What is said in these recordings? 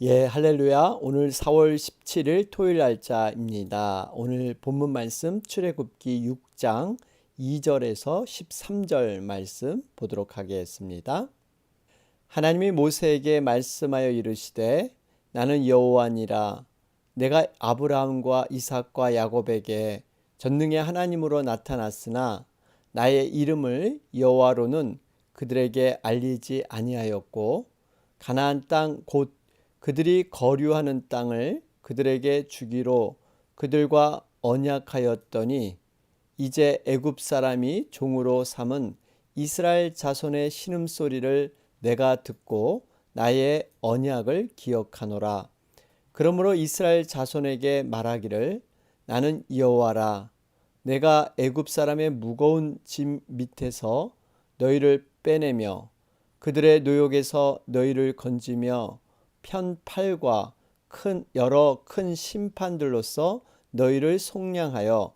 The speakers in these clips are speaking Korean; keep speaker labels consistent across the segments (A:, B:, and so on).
A: 예, 할렐루야. 오늘 4월 17일 토요일 날짜입니다. 오늘 본문 말씀 출애굽기 6장 2절에서 13절 말씀 보도록 하겠습니다. 하나님이 모세에게 말씀하여 이르시되 나는 여호와니라. 내가 아브라함과 이삭과 야곱에게 전능의 하나님으로 나타났으나 나의 이름을 여호와로는 그들에게 알리지 아니하였고 가나안 땅 곧 그들이 거류하는 땅을 그들에게 주기로 그들과 언약하였더니 이제 애굽 사람이 종으로 삼은 이스라엘 자손의 신음소리를 내가 듣고 나의 언약을 기억하노라. 그러므로 이스라엘 자손에게 말하기를 나는 여호와라. 내가 애굽 사람의 무거운 짐 밑에서 너희를 빼내며 그들의 노역에서 너희를 건지며 편팔과 여러 큰 심판들로서 너희를 속량하여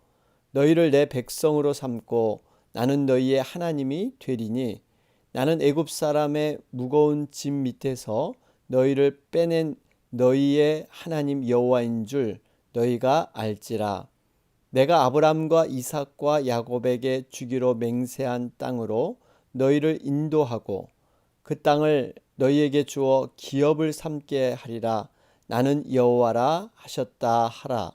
A: 너희를 내 백성으로 삼고 나는 너희의 하나님이 되리니 나는 애굽 사람의 무거운 짐 밑에서 너희를 빼낸 너희의 하나님 여호와인 줄 너희가 알지라. 내가 아브람과 이삭과 야곱에게 주기로 맹세한 땅으로 너희를 인도하고 그 땅을 너희에게 주어 기업을 삼게 하리라. 나는 여호와라 하셨다 하라.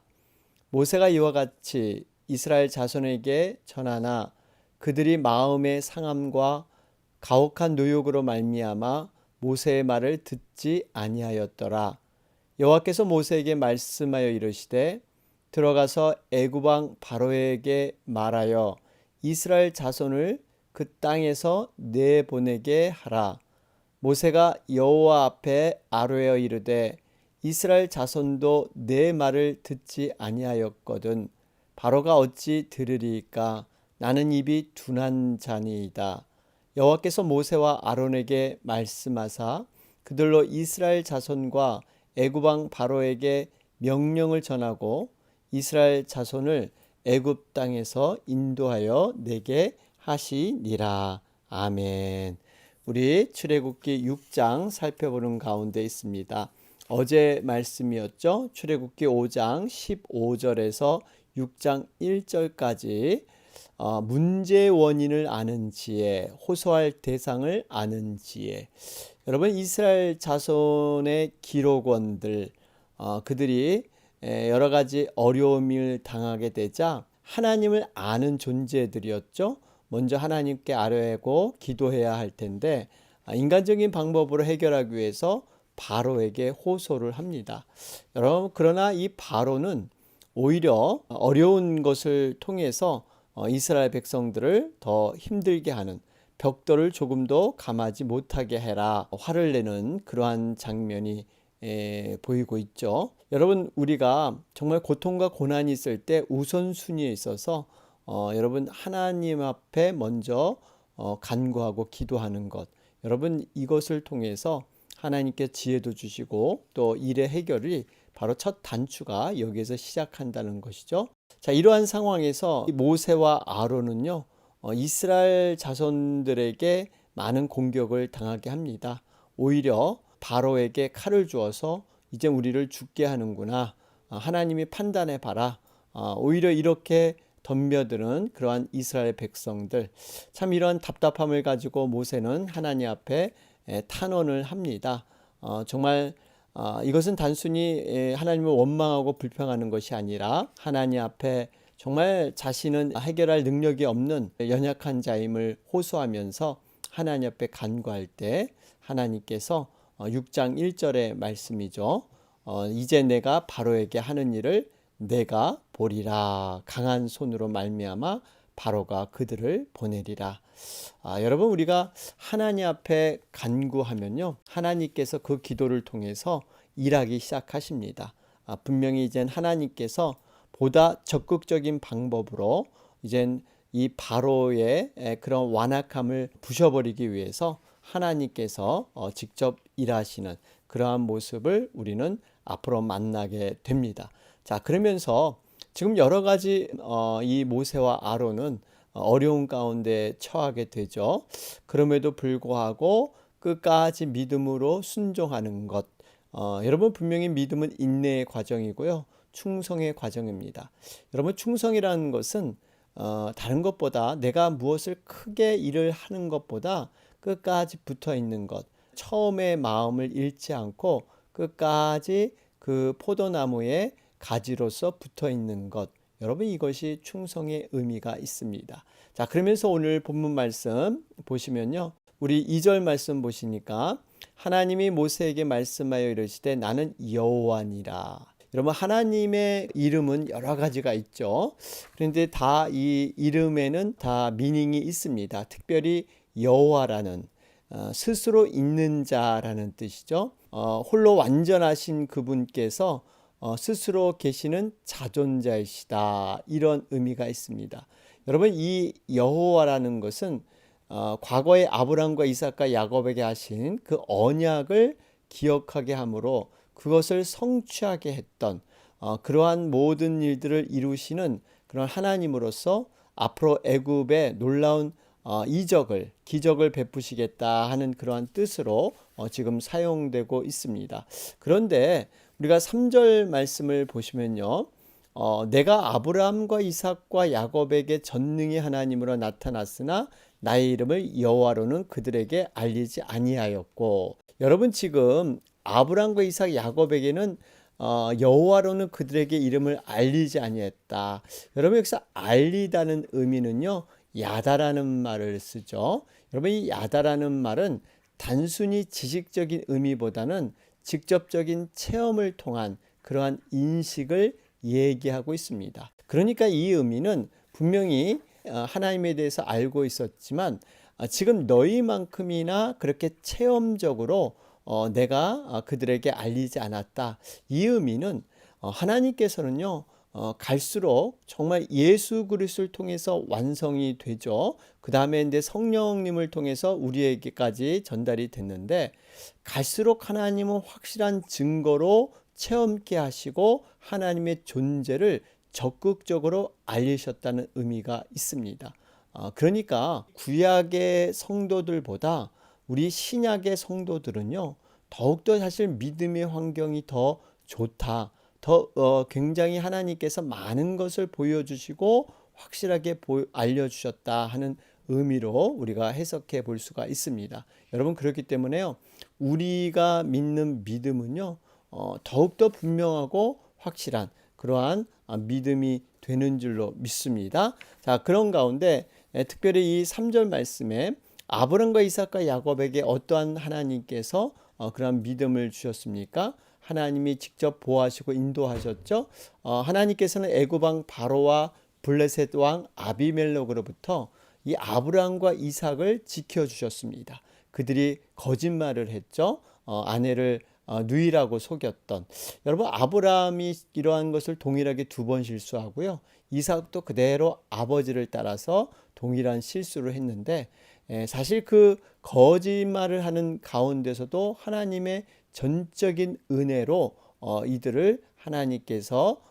A: 모세가 이와 같이 이스라엘 자손에게 전하나 그들이 마음의 상함과 가혹한 노역으로 말미암아 모세의 말을 듣지 아니하였더라. 여호와께서 모세에게 말씀하여 이르시되 들어가서 애굽 왕 바로에게 말하여 이스라엘 자손을 그 땅에서 내보내게 하라. 모세가 여호와 앞에 아뢰어 이르되 이스라엘 자손도 내 말을 듣지 아니하였거든 바로가 어찌 들으리까. 나는 입이 둔한 자니이다. 여호와께서 모세와 아론에게 말씀하사 그들로 이스라엘 자손과 애굽 왕 바로에게 명령을 전하고 이스라엘 자손을 애굽 땅에서 인도하여 내게 하시니라. 아멘. 우리 출애굽기 6장 살펴보는 가운데 있습니다. 어제 말씀이었죠. 출애굽기 5장 15절에서 6장 1절까지 문제의 원인을 아는 지혜, 호소할 대상을 아는 지혜. 여러분, 이스라엘 자손의 기록원들, 그들이 여러 가지 어려움을 당하게 되자 하나님을 아는 존재들이었죠. 먼저 하나님께 아뢰고 기도해야 할 텐데 인간적인 방법으로 해결하기 위해서 바로에게 호소를 합니다. 여러분, 그러나 이 바로는 오히려 어려운 것을 통해서 이스라엘 백성들을 더 힘들게 하는, 벽돌을 조금도 감하지 못하게 해라, 화를 내는 그러한 장면이 보이고 있죠. 여러분, 우리가 정말 고통과 고난이 있을 때 우선순위에 있어서 여러분 하나님 앞에 먼저 간구하고 기도하는 것, 여러분 이것을 통해서 하나님께 지혜도 주시고 또 일의 해결이 바로 첫 단추가 여기에서 시작한다는 것이죠. 자, 이러한 상황에서 모세와 아론은요 이스라엘 자손들에게 많은 공격을 당하게 합니다. 오히려 바로에게 칼을 주어서 이제 우리를 죽게 하는구나, 하나님이 판단해 봐라, 오히려 이렇게 덤벼드는 그러한 이스라엘 백성들, 참 이런 답답함을 가지고 모세는 하나님 앞에 탄원을 합니다. 정말 이것은 단순히 하나님을 원망하고 불평하는 것이 아니라 하나님 앞에 정말 자신은 해결할 능력이 없는 연약한 자임을 호소하면서 하나님 앞에 간구할 때 하나님께서 6장 1절의 말씀이죠. 이제 내가 바로에게 하는 일을 내가 보리라. 강한 손으로 말미암아 바로가 그들을 보내리라. 여러분, 우리가 하나님 앞에 간구하면요 하나님께서 그 기도를 통해서 일하기 시작하십니다. 분명히 이젠 하나님께서 보다 적극적인 방법으로 이젠 이 바로의 그런 완악함을 부셔버리기 위해서 하나님께서 직접 일하시는 그러한 모습을 우리는 앞으로 만나게 됩니다. 자, 그러면서 지금 여러 가지 이 모세와 아론은 어려운 가운데 처하게 되죠. 그럼에도 불구하고 끝까지 믿음으로 순종하는 것, 여러분 분명히 믿음은 인내의 과정이고요. 충성의 과정입니다. 여러분 충성이라는 것은 다른 것보다 내가 무엇을 크게 일을 하는 것보다 끝까지 붙어 있는 것. 처음에 마음을 잃지 않고 끝까지 그 포도나무의 가지로서 붙어 있는 것. 여러분 이것이 충성의 의미가 있습니다. 자, 그러면서 오늘 본문 말씀 보시면요. 우리 2절 말씀 보시니까 하나님이 모세에게 말씀하여 이르시되 나는 여호와니라. 여러분 하나님의 이름은 여러 가지가 있죠. 그런데 다 이 이름에는 다 미닝이 있습니다. 특별히 여호와라는 스스로 있는 자라는 뜻이죠. 홀로 완전하신 그분께서 스스로 계시는 자존자이시다. 이런 의미가 있습니다. 여러분 이 여호와라는 것은 과거에 아브람과 이삭과 야곱에게 하신 그 언약을 기억하게 함으로 그것을 성취하게 했던 그러한 모든 일들을 이루시는 그런 하나님으로서 앞으로 애굽의 놀라운 이적을 기적을 베푸시겠다 하는 그러한 뜻으로 지금 사용되고 있습니다. 그런데 우리가 3절 말씀을 보시면요. 내가 아브라함과 이삭과 야곱에게 전능히 하나님으로 나타났으나 나의 이름을 여호와로는 그들에게 알리지 아니하였고. 여러분 지금 아브라함과 이삭 야곱에게는 여호와로는 그들에게 이름을 알리지 아니했다. 여러분 여기서 알리다는 의미는요. 야다라는 말을 쓰죠. 여러분 이 야다라는 말은 단순히 지식적인 의미보다는 직접적인 체험을 통한 그러한 인식을 얘기하고 있습니다. 그러니까 이 의미는 분명히 하나님에 대해서 알고 있었지만 지금 너희만큼이나 그렇게 체험적으로 내가 그들에게 알리지 않았다. 이 의미는 하나님께서는요. 갈수록 정말 예수 그리스도를 통해서 완성이 되죠. 그 다음에 이제 성령님을 통해서 우리에게까지 전달이 됐는데 갈수록 하나님은 확실한 증거로 체험케 하시고 하나님의 존재를 적극적으로 알리셨다는 의미가 있습니다. 그러니까 구약의 성도들보다 우리 신약의 성도들은요 더욱더 사실 믿음의 환경이 더 좋다. 더 굉장히 하나님께서 많은 것을 보여주시고 확실하게 알려주셨다 하는 의미로 우리가 해석해 볼 수가 있습니다. 여러분 그렇기 때문에요 우리가 믿는 믿음은요 더욱더 분명하고 확실한 그러한 믿음이 되는 줄로 믿습니다. 자, 그런 가운데 특별히 이 3절 말씀에 아브람과 이삭과 야곱에게 어떠한 하나님께서 그러한 믿음을 주셨습니까? 하나님이 직접 보호하시고 인도하셨죠. 하나님께서는 애굽 왕 바로와 블레셋 왕 아비멜렉으로부터 이 아브람과 이삭을 지켜주셨습니다. 그들이 거짓말을 했죠. 아내를 누이라고 속였던. 여러분 아브라함이 이러한 것을 동일하게 2번 실수하고요. 이삭도 그대로 아버지를 따라서 동일한 실수를 했는데 사실 그 거짓말을 하는 가운데서도 하나님의 전적인 은혜로 이들을 하나님께서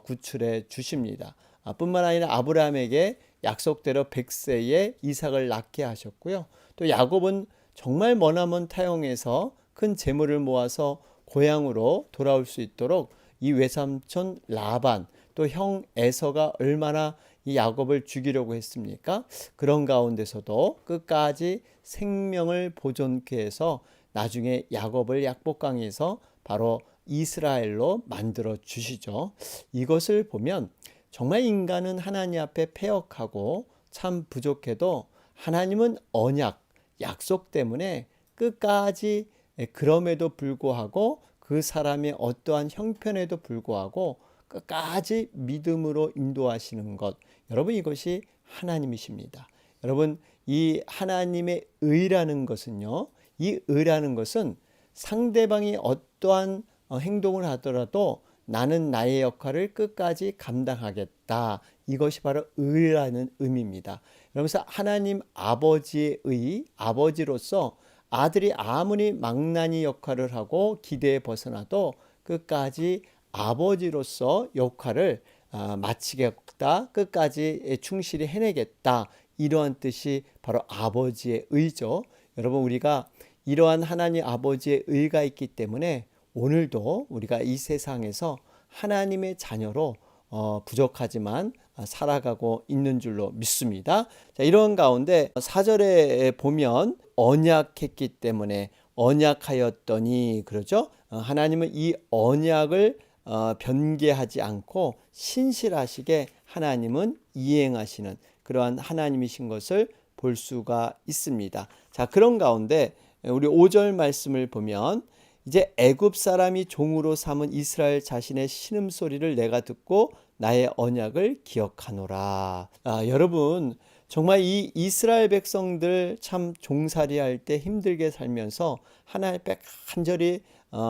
A: 구출해 주십니다. 뿐만 아니라 아브라함에게 약속대로 100세에 이삭을 낳게 하셨고요. 또 야곱은 정말 머나먼 타영에서 큰 재물을 모아서 고향으로 돌아올 수 있도록 이 외삼촌 라반 또 형 에서가 얼마나 이 야곱을 죽이려고 했습니까? 그런 가운데서도 끝까지 생명을 보존케 해서 나중에 야곱을 약복강에서 바로 이스라엘로 만들어 주시죠. 이것을 보면 정말 인간은 하나님 앞에 패역하고 참 부족해도 하나님은 언약, 약속 때문에 끝까지 그럼에도 불구하고 그 사람의 어떠한 형편에도 불구하고 끝까지 믿음으로 인도하시는 것. 여러분 이것이 하나님이십니다. 여러분 이 하나님의 의라는 것은요. 이 의라는 것은 상대방이 어떠한 행동을 하더라도 나는 나의 역할을 끝까지 감당하겠다. 이것이 바로 의라는 의미입니다. 그러면서 하나님 아버지의 의, 아버지로서 아들이 아무리 망나니 역할을 하고 기대에 벗어나도 끝까지 아버지로서 역할을 마치겠다. 끝까지 충실히 해내겠다. 이러한 뜻이 바로 아버지의 의죠. 여러분 우리가 이러한 하나님 아버지의 의가 있기 때문에 오늘도 우리가 이 세상에서 하나님의 자녀로 부족하지만 살아가고 있는 줄로 믿습니다. 자, 이런 가운데 4절에 보면 언약했기 때문에 언약하였더니 그러죠. 하나님은 이 언약을 변개하지 않고 신실하시게 하나님은 이행하시는 그러한 하나님이신 것을 볼 수가 있습니다. 자, 그런 가운데 우리 5절 말씀을 보면 이제 애굽 사람이 종으로 삼은 이스라엘 자신의 신음소리를 내가 듣고 나의 언약을 기억하노라. 여러분 정말 이 이스라엘 백성들 참 종살이할 때 힘들게 살면서 하나님 앞에 간절히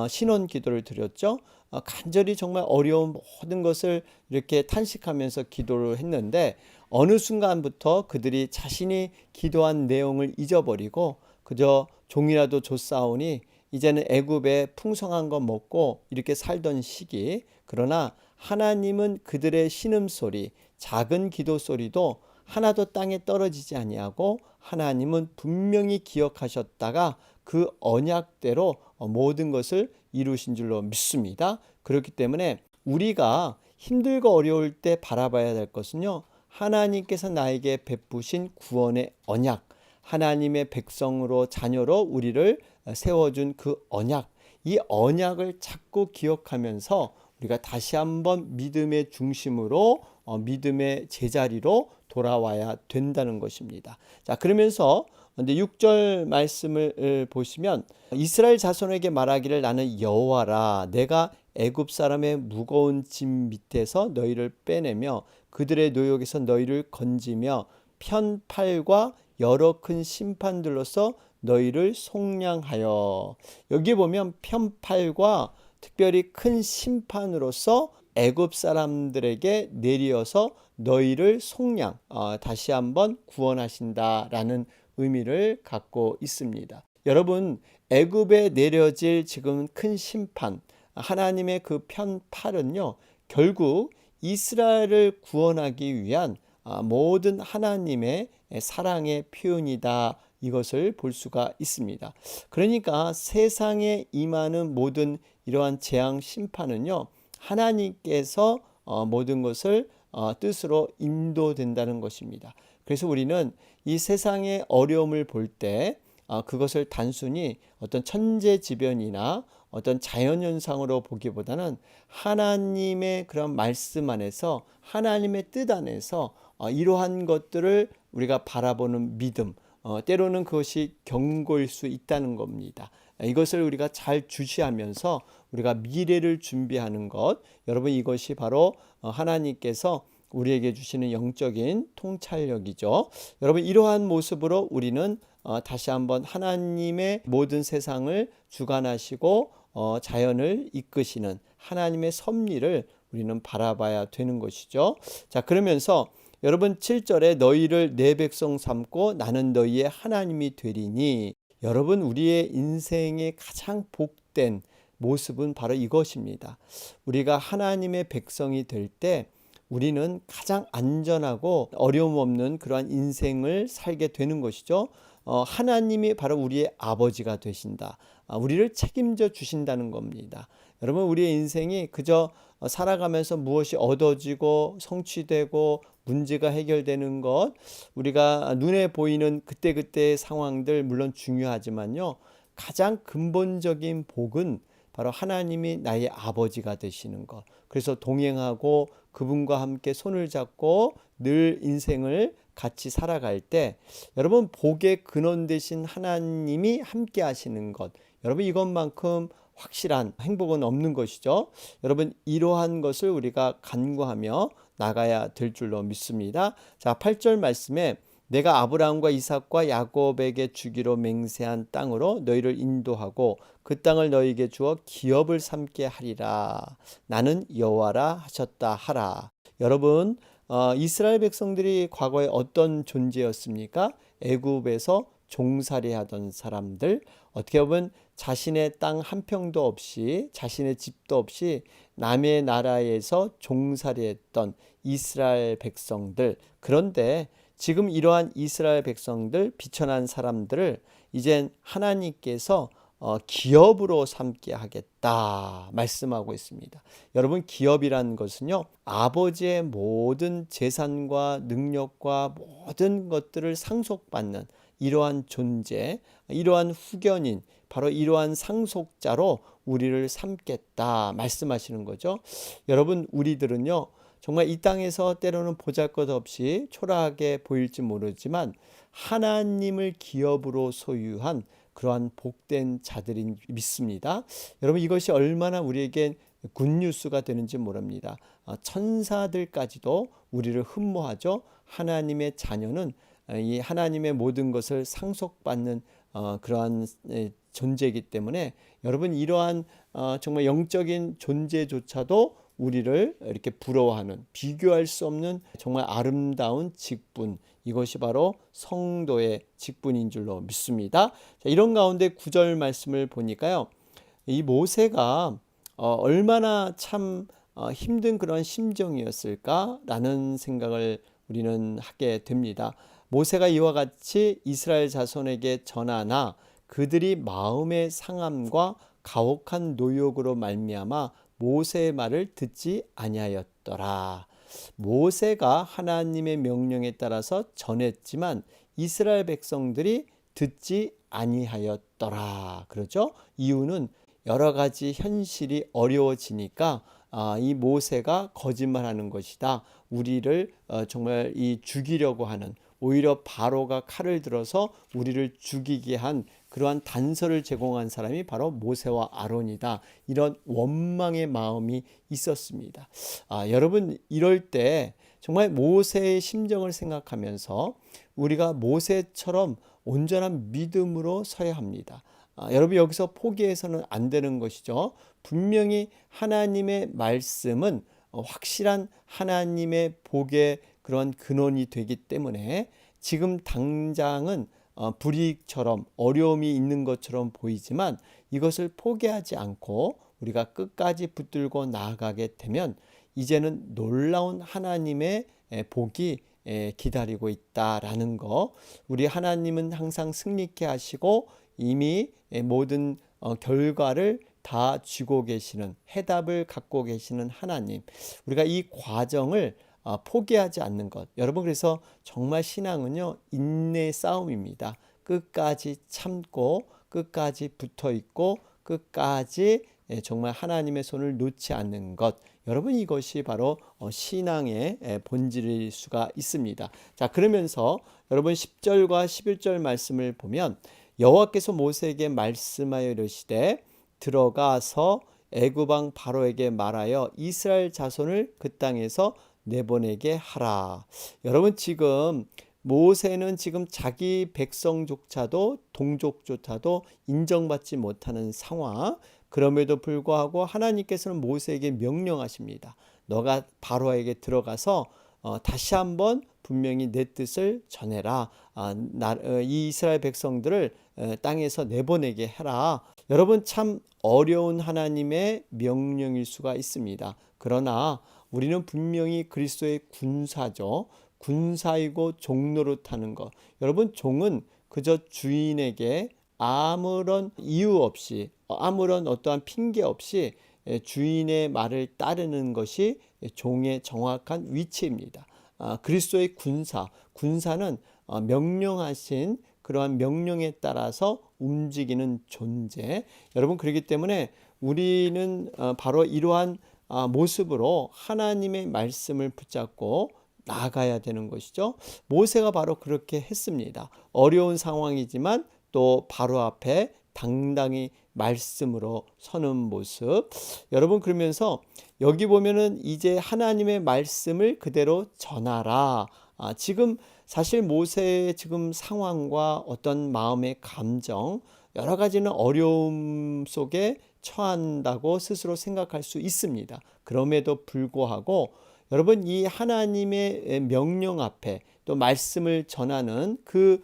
A: 신원 기도를 드렸죠. 간절히 정말 어려운 모든 것을 이렇게 탄식하면서 기도를 했는데 어느 순간부터 그들이 자신이 기도한 내용을 잊어버리고 그저 종이라도 줬사오니 이제는 애굽에 풍성한 거 먹고 이렇게 살던 시기, 그러나 하나님은 그들의 신음소리, 작은 기도소리도 하나도 땅에 떨어지지 아니하고 하나님은 분명히 기억하셨다가 그 언약대로 모든 것을 이루신 줄로 믿습니다. 그렇기 때문에 우리가 힘들고 어려울 때 바라봐야 될 것은요, 하나님께서 나에게 베푸신 구원의 언약, 하나님의 백성으로 자녀로 우리를 세워준 그 언약, 이 언약을 자꾸 기억하면서 우리가 다시 한번 믿음의 중심으로 믿음의 제자리로 돌아와야 된다는 것입니다. 자, 그러면서 6절 말씀을 보시면 이스라엘 자손에게 말하기를 나는 여호와라. 내가 애굽 사람의 무거운 짐 밑에서 너희를 빼내며 그들의 노역에서 너희를 건지며 편팔과 여러 큰 심판들로서 너희를 속량하여. 여기 보면 편팔과 특별히 큰 심판으로서 애굽 사람들에게 내리어서 너희를 속량, 다시 한번 구원하신다라는 의미를 갖고 있습니다. 여러분, 애굽에 내려질 지금 큰 심판, 하나님의 그 편팔은요, 결국 이스라엘을 구원하기 위한 모든 하나님의 사랑의 표현이다. 이것을 볼 수가 있습니다. 그러니까 세상에 임하는 모든 이러한 재앙 심판은요, 하나님께서 모든 것을 뜻으로 인도된다는 것입니다. 그래서 우리는 이 세상의 어려움을 볼 때 그것을 단순히 어떤 천재지변이나 어떤 자연현상으로 보기보다는 하나님의 그런 말씀 안에서 하나님의 뜻 안에서 이러한 것들을 우리가 바라보는 믿음, 때로는 그것이 경고일 수 있다는 겁니다. 이것을 우리가 잘 주시하면서 우리가 미래를 준비하는 것, 여러분 이것이 바로 하나님께서 우리에게 주시는 영적인 통찰력이죠. 여러분 이러한 모습으로 우리는 다시 한번 하나님의 모든 세상을 주관하시고 자연을 이끄시는 하나님의 섭리를 우리는 바라봐야 되는 것이죠. 자, 그러면서 여러분 7절에 너희를 내 백성 삼고 나는 너희의 하나님이 되리니, 여러분 우리의 인생의 가장 복된 모습은 바로 이것입니다. 우리가 하나님의 백성이 될 때 우리는 가장 안전하고 어려움 없는 그러한 인생을 살게 되는 것이죠. 하나님이 바로 우리의 아버지가 되신다. 우리를 책임져 주신다는 겁니다. 여러분 우리의 인생이 그저 살아가면서 무엇이 얻어지고 성취되고 문제가 해결되는 것, 우리가 눈에 보이는 그때그때의 상황들 물론 중요하지만요, 가장 근본적인 복은 바로 하나님이 나의 아버지가 되시는 것. 그래서 동행하고 그분과 함께 손을 잡고 늘 인생을 같이 살아갈 때 여러분 복의 근원 되신 하나님이 함께 하시는 것, 여러분 이것만큼 확실한 행복은 없는 것이죠. 여러분 이러한 것을 우리가 간구하며 나가야 될 줄로 믿습니다. 자, 8절 말씀에 내가 아브라함과 이삭과 야곱에게 주기로 맹세한 땅으로 너희를 인도하고 그 땅을 너희에게 주어 기업을 삼게 하리라. 나는 여호와라 하셨다 하라. 여러분 이스라엘 백성들이 과거에 어떤 존재였습니까? 애굽에서 종살이하던 사람들, 어떻게 보면 자신의 땅 한 평도 없이 자신의 집도 없이 남의 나라에서 종살이했던 이스라엘 백성들. 그런데 지금 이러한 이스라엘 백성들, 비천한 사람들을 이젠 하나님께서 기업으로 삼게 하겠다 말씀하고 있습니다. 여러분, 기업이라는 것은요, 아버지의 모든 재산과 능력과 모든 것들을 상속받는 이러한 존재, 이러한 후견인, 바로 이러한 상속자로 우리를 삼겠다 말씀하시는 거죠. 여러분, 우리들은요, 정말 이 땅에서 때로는 보잘것없이 초라하게 보일지 모르지만 하나님을 기업으로 소유한 그러한 복된 자들인 믿습니다. 여러분, 이것이 얼마나 우리에게 굿뉴스가 되는지 모릅니다. 천사들까지도 우리를 흠모하죠. 하나님의 자녀는 이 하나님의 모든 것을 상속받는 그러한 존재이기 때문에 여러분, 이러한 정말 영적인 존재조차도 우리를 이렇게 부러워하는, 비교할 수 없는 정말 아름다운 직분, 이것이 바로 성도의 직분인 줄로 믿습니다. 자, 이런 가운데 9절 말씀을 보니까요, 이 모세가 얼마나 참 힘든 그런 심정이었을까라는 생각을 우리는 하게 됩니다. 모세가 이와 같이 이스라엘 자손에게 전하나 그들이 마음의 상함과 가혹한 노욕으로 말미암아 모세의 말을 듣지 아니하였더라. 모세가 하나님의 명령에 따라서 전했지만 이스라엘 백성들이 듣지 아니하였더라. 그렇죠? 이유는 여러 가지 현실이 어려워지니까 이 모세가 거짓말하는 것이다. 우리를 정말 이 죽이려고 하는, 오히려 바로가 칼을 들어서 우리를 죽이게 한 그러한 단서를 제공한 사람이 바로 모세와 아론이다. 이런 원망의 마음이 있었습니다. 여러분, 이럴 때 정말 모세의 심정을 생각하면서 우리가 모세처럼 온전한 믿음으로 서야 합니다. 여러분, 여기서 포기해서는 안 되는 것이죠. 분명히 하나님의 말씀은 확실한 하나님의 복의 그런 근원이 되기 때문에 지금 당장은 불이익처럼 어려움이 있는 것처럼 보이지만 이것을 포기하지 않고 우리가 끝까지 붙들고 나아가게 되면 이제는 놀라운 하나님의 복이 기다리고 있다라는 거, 우리 하나님은 항상 승리케 하시고 이미 모든 결과를 다 쥐고 계시는, 해답을 갖고 계시는 하나님, 우리가 이 과정을 포기하지 않는 것. 여러분, 그래서 정말 신앙은요, 인내 싸움입니다. 끝까지 참고 끝까지 붙어 있고 끝까지 정말 하나님의 손을 놓지 않는 것. 여러분, 이것이 바로 신앙의 본질일 수가 있습니다. 자, 그러면서 여러분 10절과 11절 말씀을 보면 여호와께서 모세에게 말씀하여 이르시되 들어가서 애굽 왕 바로에게 말하여 이스라엘 자손을 그 땅에서 내보내게 하라. 여러분, 지금 모세는 지금 자기 백성조차도 동족조차도 인정받지 못하는 상황, 그럼에도 불구하고 하나님께서는 모세에게 명령하십니다. 너가 바로에게 들어가서 다시 한번 분명히 내 뜻을 전해라. 이 이스라엘 백성들을 땅에서 내보내게 해라. 여러분, 참 어려운 하나님의 명령일 수가 있습니다. 그러나 우리는 분명히 그리스도의 군사죠. 군사이고 종노릇하는 것. 여러분, 종은 그저 주인에게 아무런 이유 없이, 아무런 어떠한 핑계 없이 주인의 말을 따르는 것이 종의 정확한 위치입니다. 그리스도의 군사는 명령하신 그러한 명령에 따라서 움직이는 존재. 여러분, 그렇기 때문에 우리는 바로 이러한 모습으로 하나님의 말씀을 붙잡고 나아가야 되는 것이죠. 모세가 바로 그렇게 했습니다. 어려운 상황이지만 또 바로 앞에 당당히 말씀으로 서는 모습. 여러분, 그러면서 여기 보면은 이제 하나님의 말씀을 그대로 전하라. 지금 사실 모세의 지금 상황과 어떤 마음의 감정, 여러 가지는 어려움 속에 처한다고 스스로 생각할 수 있습니다. 그럼에도 불구하고 여러분, 이 하나님의 명령 앞에 또 말씀을 전하는 그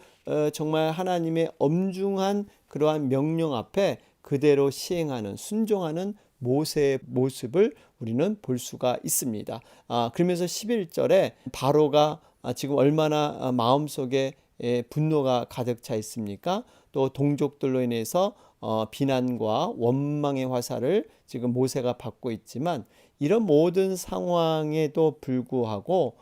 A: 정말 하나님의 엄중한 그러한 명령 앞에 그대로 시행하는, 순종하는 모세의 모습을 우리는 볼 수가 있습니다. 그러면서 11절에 바로가 지금 얼마나 마음속에 분노가 가득 차 있습니까? 또 동족들로 인해서 비난과 원망의 화살을 지금 모세가 받고 있지만 이런 모든 상황에도 불구하고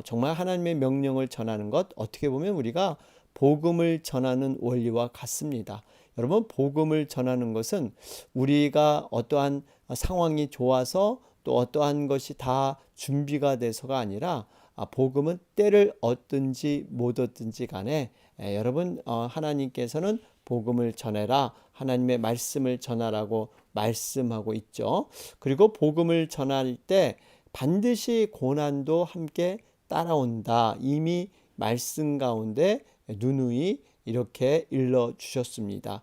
A: 정말 하나님의 명령을 전하는 것 어떻게 보면 우리가 복음을 전하는 원리와 같습니다. 여러분 복음을 전하는 것은 우리가 어떠한 상황이 좋아서 또 어떠한 것이 다 준비가 돼서가 아니라 복음은 때를 얻든지 못 얻든지 간에 여러분 하나님께서는 복음을 전해라 하나님의 말씀을 전하라고 말씀하고 있죠. 그리고 복음을 전할 때 반드시 고난도 함께 따라온다. 이미 말씀 가운데 누누이 이렇게 일러 주셨습니다.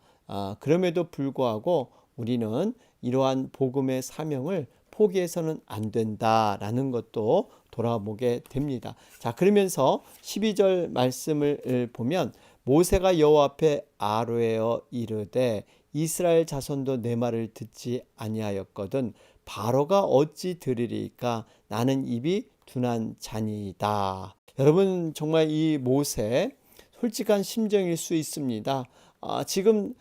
A: 그럼에도 불구하고 우리는 이러한 복음의 사명을 포기해서는 안 된다라는 것도 돌아보게 됩니다. 자, 그러면서 12절 말씀을 보면 모세가 여호와 앞에 아뢰어 이르되 이스라엘 자손도 내 말을 듣지 아니하였거든 바로가 어찌 들으리까 나는 입이 둔한 자니이다. 여러분 정말 이 모세 솔직한 심정일 수 있습니다. 지금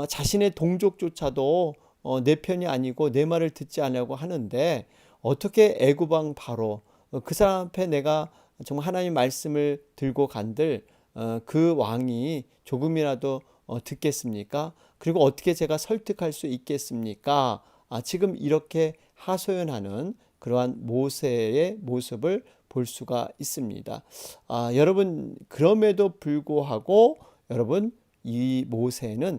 A: 자신의 동족조차도 내 편이 아니고 내 말을 듣지 않으려고 하는데 어떻게 애굽 왕 바로 그 사람 앞에 내가 정말 하나님 말씀을 들고 간들 그 왕이 조금이라도 듣겠습니까? 그리고 어떻게 제가 설득할 수 있겠습니까? 지금 이렇게 하소연하는 그러한 모세의 모습을 볼 수가 있습니다. 여러분 그럼에도 불구하고 여러분 이 모세는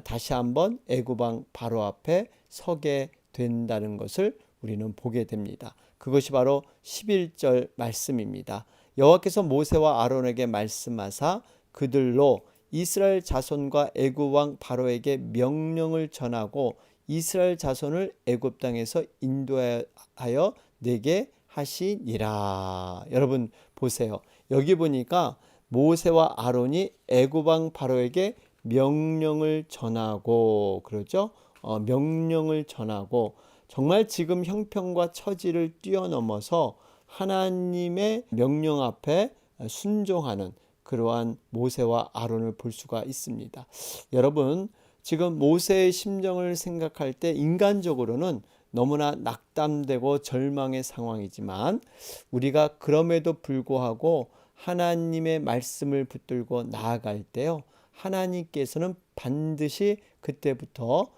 A: 다시 한번 애굽 왕 바로 앞에 서게 된다는 것을 우리는 보게 됩니다. 그것이 바로 11절 말씀입니다. 여호와께서 모세와 아론에게 말씀하사 그들로 이스라엘 자손과 애굽 왕 바로에게 명령을 전하고 이스라엘 자손을 애굽 땅에서 인도하여 내게 하시니라. 여러분 보세요. 여기 보니까 모세와 아론이 애굽 왕 바로에게 명령을 전하고 그러죠. 명령을 전하고 정말 지금 형편과 처지를 뛰어넘어서 하나님의 명령 앞에 순종하는 그러한 모세와 아론을 볼 수가 있습니다. 여러분 지금 모세의 심정을 생각할 때 인간적으로는 너무나 낙담되고 절망의 상황이지만 우리가 그럼에도 불구하고 하나님의 말씀을 붙들고 나아갈 때요 하나님께서는 반드시 그때부터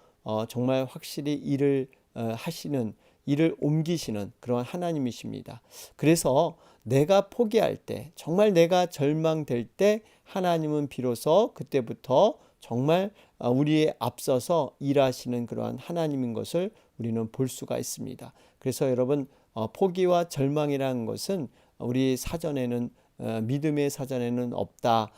A: 정말 확실히 일을 하시는 일을 옮기시는 그런 하나님이십니다. 그래서 내가 포기할 때 정말 내가 절망될 때 하나님은 비로소 그때부터 정말 우리에 앞서서 일하시는 그러한 하나님인 것을 우리는 볼 수가 있습니다. 그래서 여러분 포기와 절망이라는 것은 우리 사전에는 믿음의 사전에는 없다.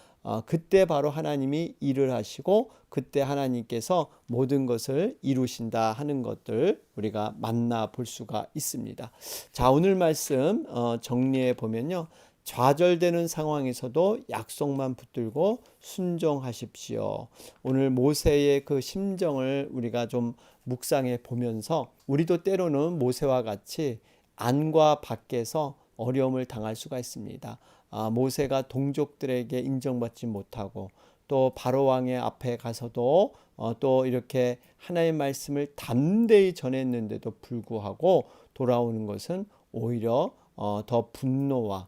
A: 그때 바로 하나님이 일을 하시고 그때 하나님께서 모든 것을 이루신다 하는 것들 우리가 만나 볼 수가 있습니다. 자, 오늘 말씀 정리해 보면요. 좌절되는 상황에서도 약속만 붙들고 순종하십시오. 오늘 모세의 그 심정을 우리가 좀 묵상해 보면서 우리도 때로는 모세와 같이 안과 밖에서 어려움을 당할 수가 있습니다. 모세가 동족들에게 인정받지 못하고 또 바로 왕의 앞에 가서도 또 이렇게 하나님의 말씀을 담대히 전했는데도 불구하고 돌아오는 것은 오히려 더 분노와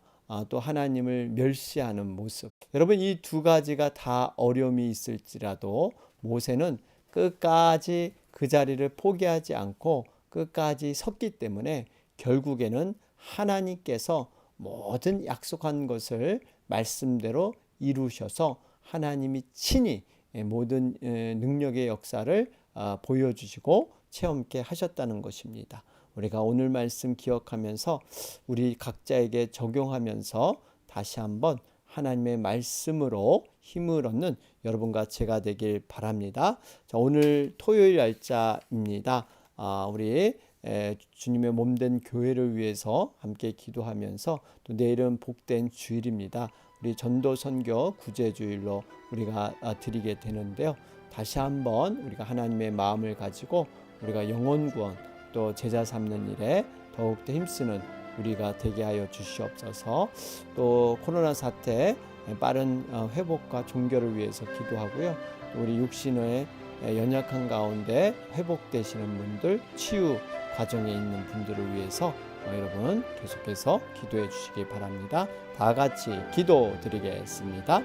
A: 또 하나님을 멸시하는 모습. 여러분 이 두 가지가 다 어려움이 있을지라도 모세는 끝까지 그 자리를 포기하지 않고 끝까지 섰기 때문에 결국에는 하나님께서 모든 약속한 것을 말씀대로 이루셔서 하나님이 친히 모든 능력의 역사를 보여주시고 체험케 하셨다는 것입니다. 우리가 오늘 말씀 기억하면서 우리 각자에게 적용하면서 다시 한번 하나님의 말씀으로 힘을 얻는 여러분과 제가 되길 바랍니다. 자, 오늘 토요일 날짜입니다. 우리 주님의 몸된 교회를 위해서 함께 기도하면서 또 내일은 복된 주일입니다. 우리 전도 선교 구제주일로 우리가 드리게 되는데요. 다시 한번 우리가 하나님의 마음을 가지고 우리가 영혼 구원 또 제자 삼는 일에 더욱더 힘쓰는 우리가 되게 하여 주시옵소서. 또 코로나 사태 빠른 회복과 종교를 위해서 기도하고요. 우리 육신의 연약한 가운데 회복되시는 분들, 치유 과정에 있는 분들을 위해서 여러분 계속해서 기도해 주시기 바랍니다. 다 같이 기도드리겠습니다.